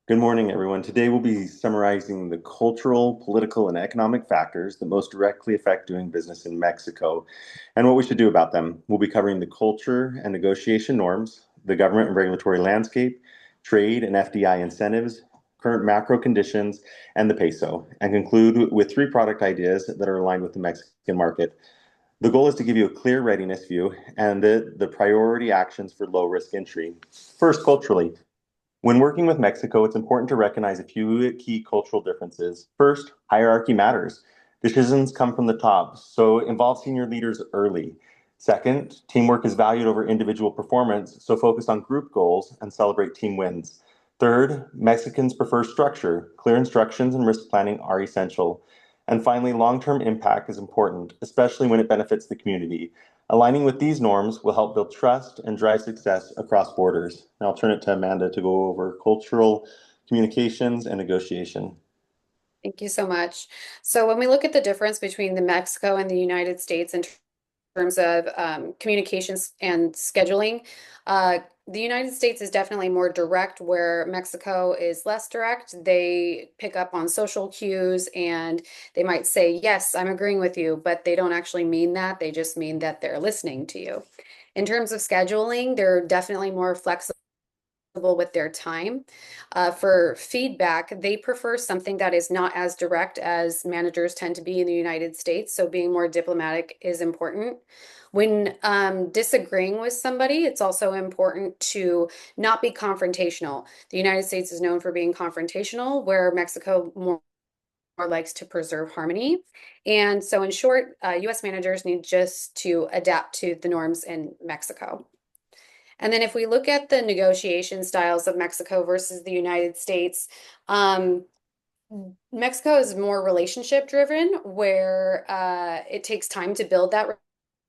Good morning, everyone. Today we'll be summarizing the cultural, political, and economic factors that most directly affect doing business in Mexico and what we should do about them. We'll be covering the culture and negotiation norms, the government and regulatory landscape, trade and FDI incentives, current macro conditions, and the peso, and conclude with three product ideas that are aligned with the Mexican market. The goal is to give you a clear readiness view and the priority actions for low risk entry. First, culturally. When working with Mexico, it's important to recognize a few key cultural differences. First, hierarchy matters. Decisions come from the top, so involve senior leaders early. Second, teamwork is valued over individual performance, so focus on group goals and celebrate team wins. Third, Mexicans prefer structure. Clear instructions and risk planning are essential. And finally, long-term impact is important, especially when it benefits the community. Aligning with these norms will help build trust and drive success across borders. Now I'll turn it to Amanda to go over cultural communications and negotiation. Thank you so much. So when we look at the difference between the Mexico and the United States in terms of communications and scheduling, the United States is definitely more direct, where Mexico is less direct. They pick up on social cues and they might say, yes, I'm agreeing with you, but they don't actually mean that. They just mean that they're listening to you. In terms of scheduling, they're definitely more flexible with their time. For feedback, they prefer something that is not as direct as managers tend to be in the United States. So being more diplomatic is important. When disagreeing with somebody, it's also important to not be confrontational. The United States is known for being confrontational, where Mexico more likes to preserve harmony. And so in short, US managers need just to adapt to the norms in Mexico. And then if we look at the negotiation styles of Mexico versus the United States, Mexico is more relationship driven, where it takes time to build that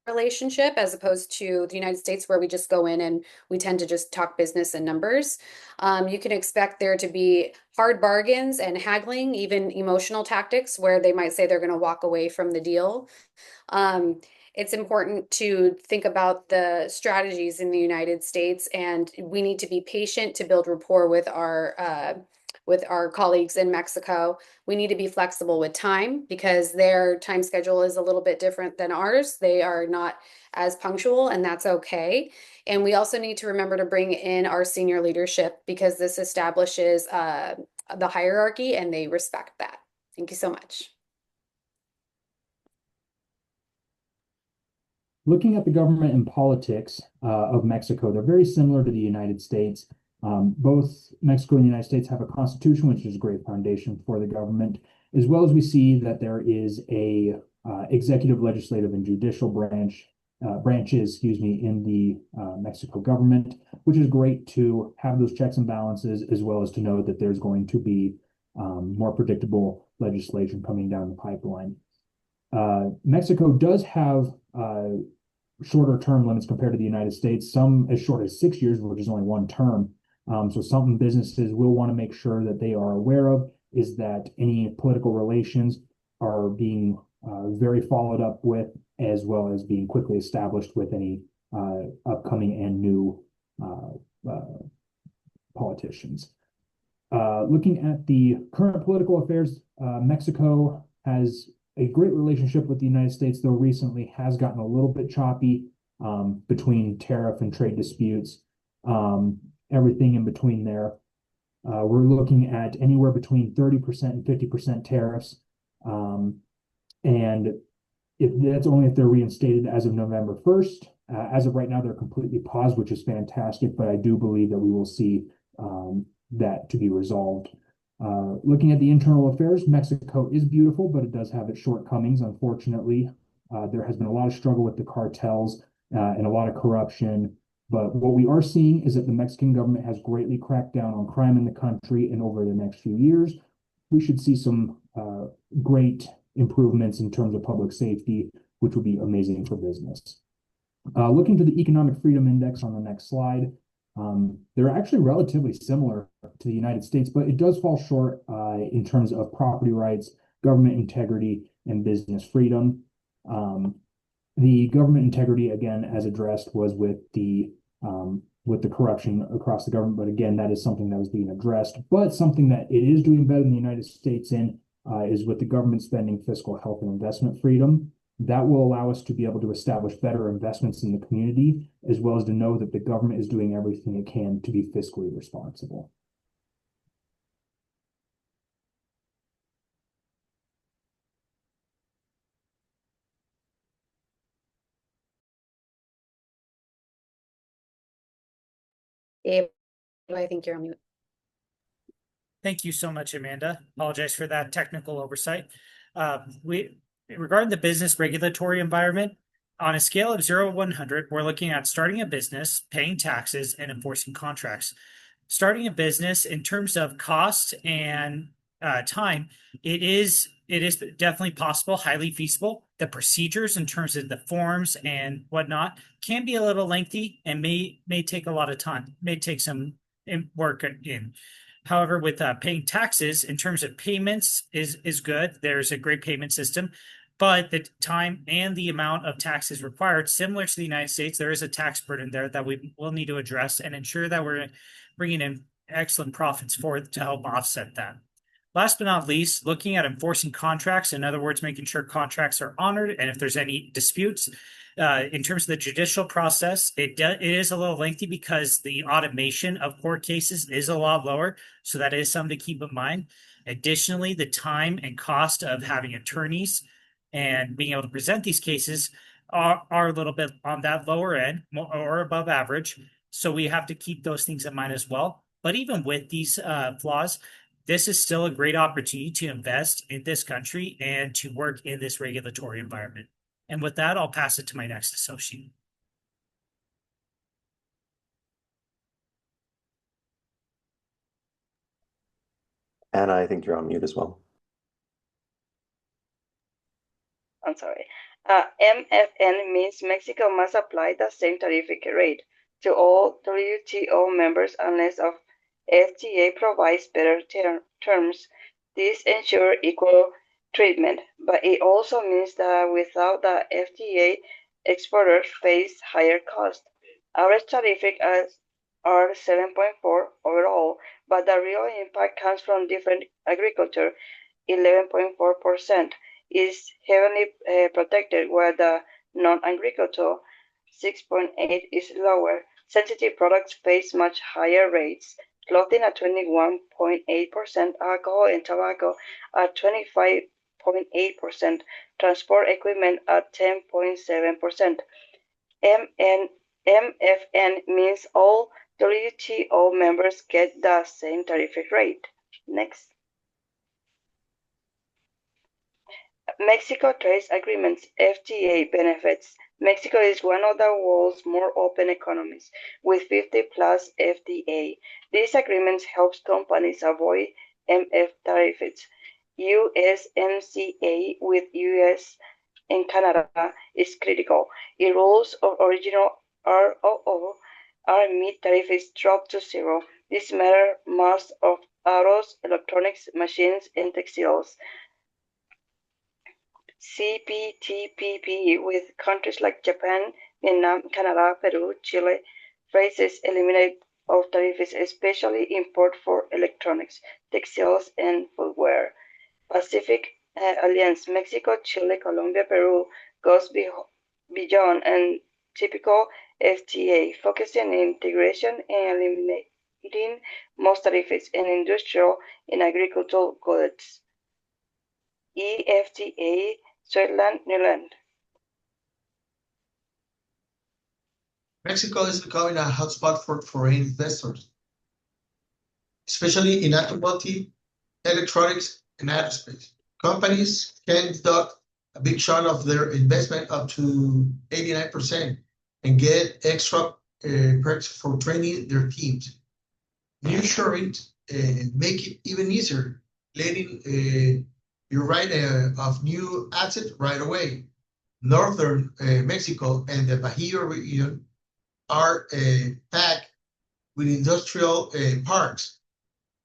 relationship, as opposed to the United States, where we just go in and we tend to just talk business and numbers. You can expect there to be hard bargains and haggling, even emotional tactics, where they might say they're going to walk away from the deal. It's important to think about the strategies in the United States, and we need to be patient to build rapport with our colleagues in Mexico. We need to be flexible with time because their time schedule is a little bit different than ours. They are not as punctual, and that's okay. And we also need to remember to bring in our senior leadership, because this establishes the hierarchy and they respect that. Thank you so much. Looking at the government and politics of Mexico, they're very similar to the United States. Both Mexico and the United States have a constitution, which is a great foundation for the government, as well as we see that there is a executive, legislative, and judicial branches, in the Mexico government, which is great to have those checks and balances, as well as to know that there's going to be more predictable legislation coming down the pipeline. Mexico does have shorter term limits compared to the United States, some as short as 6 years, which is only one term. So something businesses will want to make sure that they are aware of is that any political relations are being very followed up with, as well as being quickly established with any upcoming and new politicians. Looking at the current political affairs, Mexico has a great relationship with the United States, though recently has gotten a little bit choppy between tariff and trade disputes, everything in between there. We're looking at anywhere between 30% and 50% tariffs. And if that's only if they're reinstated as of November 1st. As of right now, they're completely paused, which is fantastic, but I do believe that we will see that to be resolved. Looking at the internal affairs, Mexico is beautiful, but it does have its shortcomings, unfortunately. There has been a lot of struggle with the cartels and a lot of corruption. But what we are seeing is that the Mexican government has greatly cracked down on crime in the country, and over the next few years, we should see some great improvements in terms of public safety, which would be amazing for business. Looking to the Economic Freedom Index on the next slide, they're actually relatively similar to the United States, but it does fall short in terms of property rights, government integrity, and business freedom. The government integrity, again, as addressed, was with the with the corruption across the government. But again, that is something that is being addressed. But something that it is doing better than the United States in is with the government spending fiscal health and investment freedom. That will allow us to be able to establish better investments in the community, as well as to know that the government is doing everything it can to be fiscally responsible. Abe, I think you're on mute. Thank you so much, Amanda. Apologize for that technical oversight. Regarding the business regulatory environment, on a scale of 0 to 100, we're looking at starting a business, paying taxes, and enforcing contracts. Starting a business in terms of cost and time, it is definitely possible, highly feasible. The procedures in terms of the forms and whatnot can be a little lengthy and may take a lot of time, may take some work in. However, with paying taxes in terms of payments is good. There's a great payment system, but the time and the amount of taxes required, similar to the United States, there is a tax burden there that we will need to address and ensure that we're bringing in excellent profits for it to help offset that. Last but not least, looking at enforcing contracts, in other words, making sure contracts are honored, and if there's any disputes, in terms of the judicial process, it is a little lengthy because the automation of court cases is a lot lower, so that is something to keep in mind. Additionally, the time and cost of having attorneys and being able to present these cases are a little bit on that lower end or above average. So we have to keep those things in mind as well. But even with these flaws, this is still a great opportunity to invest in this country and to work in this regulatory environment. And with that, I'll pass it to my next associate. Anna, I think you're on mute as well. I'm sorry. MFN means Mexico must apply the same tariff rate to all WTO members unless of FTA provides better terms. This ensures equal treatment, but it also means that without the FTA, exporters face higher costs. Average tariff are 7.4 overall, but the real impact comes from different agriculture. 11.4% is heavily protected, while the non-agricultural 6.8 is lower. Sensitive products face much higher rates. Clothing at 21.8%, alcohol and tobacco at 25.8%, transport equipment at 10.7%. MFN means all WTO members get the same tariff rate. Next. Mexico Trade Agreements, FTA benefits. Mexico is one of the world's more open economies, with 50 plus FTA. These agreements help companies avoid MF tariffs. USMCA with US and Canada is critical. If rules of original ROO are meet, tariff is dropped to zero. This matters most of autos, electronics, machines, and textiles. CPTPP with countries like Japan, Vietnam, Canada, Peru, Chile faces eliminate of tariffs, especially import for electronics, textiles, and footwear. Pacific Alliance, Mexico, Chile, Colombia, Peru goes beyond and typical FTA, focusing on integration and eliminating most tariffs in industrial and agricultural goods. EFTA, Switzerland, Netherlands. Mexico is becoming a hotspot for foreign investors, especially in automotive, electronics, and aerospace. Companies can deduct a big chunk of their investment up to 89% and get extra perks for training their teams. Nearshoring make it even easier, letting you write of new assets right away. Northern Mexico and the Bajío region are packed with industrial parks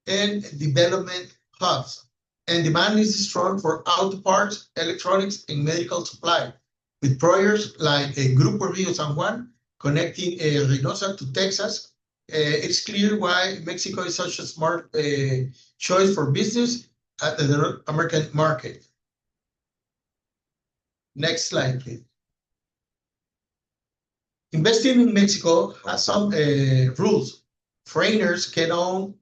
and development hubs. And demand is strong for auto parts, electronics, and medical supply, with projects like Grupo Rio San Juan connecting Reynosa to Texas, it's clear why Mexico is such a smart choice for business at the American market. Next slide, please. Investing in Mexico has some rules. Foreigners can own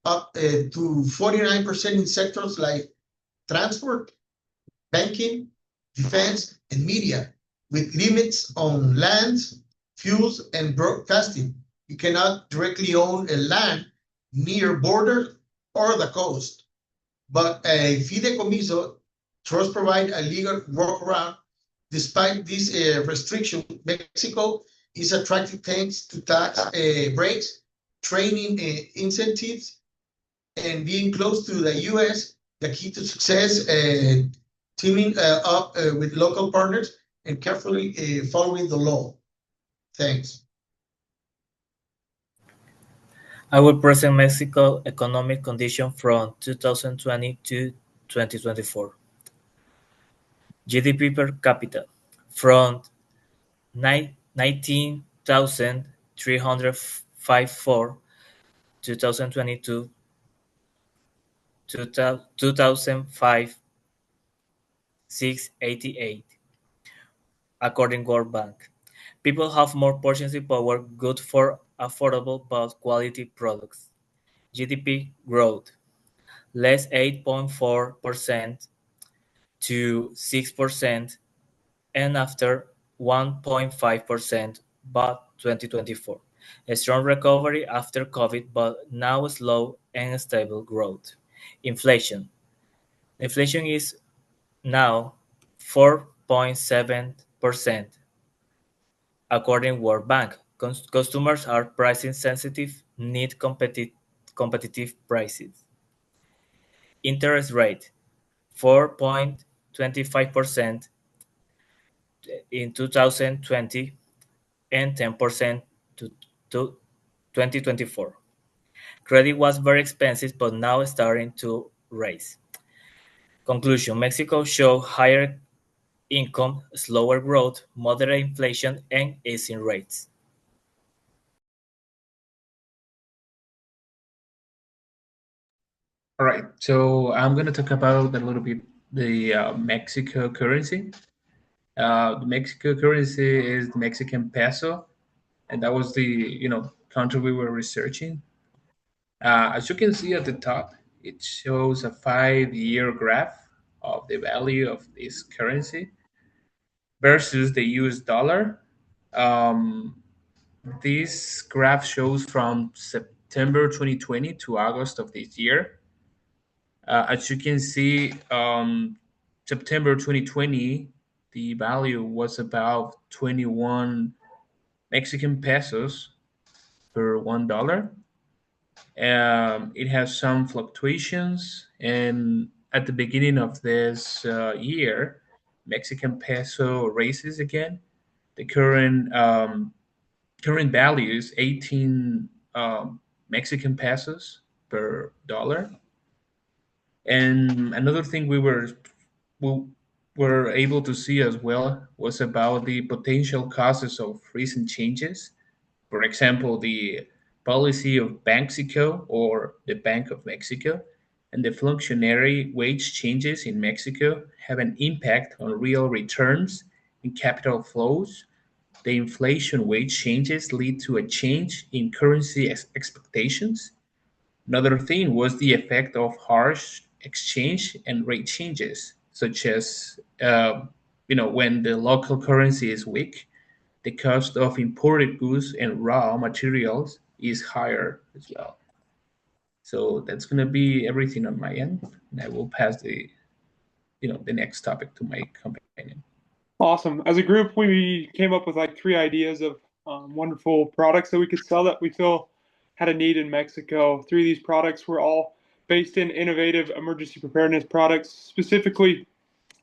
up to 49% in sectors like transport, banking, defense, and media, with limits on lands, fuels, and broadcasting. You cannot directly own a land near borders or the coast, but a fideicomiso trusts provide a legal workaround. Despite this restriction, Mexico is attractive thanks to tax breaks, training incentives, and being close to the U.S. The key to success, teaming up with local partners and carefully following the law. Thanks. I will present Mexico economic condition from 2020 to 2024. GDP per capita from 19,354 2022 to 2005 688 according World Bank. People have more purchasing power, good for affordable but quality products. GDP growth less 8.4% to 6% and after 1.5% by 2024. A strong recovery after COVID, but now slow and stable growth. Inflation. Inflation is now 4.7%. According World Bank, customers are pricing sensitive, need competitive prices. Interest rate 4.25% in 2020 and 10% to 2024. Credit was very expensive, but now starting to rise. Conclusion: Mexico showed higher income, slower growth, moderate inflation, and easing rates. All right, so I'm going to talk about a little bit the Mexico currency. The Mexico currency is the Mexican peso, and that was the country we were researching. As you can see at the top, it shows a 5-year graph of the value of this currency versus the US dollar. Um, this graph shows from September 2020 to August of this year. As you can see, September 2020, the value was about 21 Mexican pesos per $1. It has some fluctuations, and at the beginning of this year, Mexican peso raises again. The current value is 18 Mexican pesos per dollar. And another thing we were able to see as well was about the potential causes of recent changes. For example, the policy of Banxico or the Bank of Mexico and the functionary wage changes in Mexico have an impact on real returns and capital flows. The inflation wage changes lead to a change in currency expectations. Another thing was the effect of harsh exchange and rate changes, such as when the local currency is weak, the cost of imported goods and raw materials is higher as well. So that's going to be everything on my end, and I will pass the next topic to my companion. Awesome. As a group, we came up with like 3 ideas of wonderful products that we could sell that we feel had a need in Mexico. 3 of these products were all based in innovative emergency preparedness products, specifically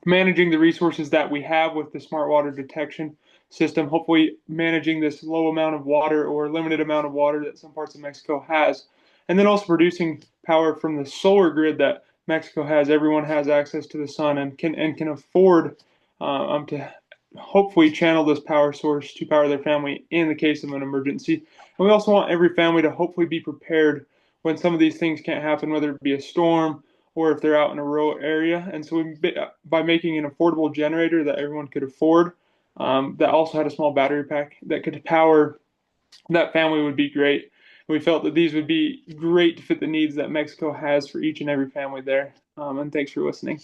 managing the resources that we have with the smart water detection system, hopefully managing this low amount of water or limited amount of water that some parts of Mexico has, and then also producing power from the solar grid that Mexico has. Everyone has access to the sun and can afford to hopefully channel this power source to power their family in the case of an emergency. And we also want every family to hopefully be prepared when some of these things can't happen, whether it be a storm or if they're out in a rural area. And so by making an affordable generator that everyone could afford, that also had a small battery pack that could power that family would be great. We felt that these would be great to fit the needs that Mexico has for each and every family there. And thanks for listening.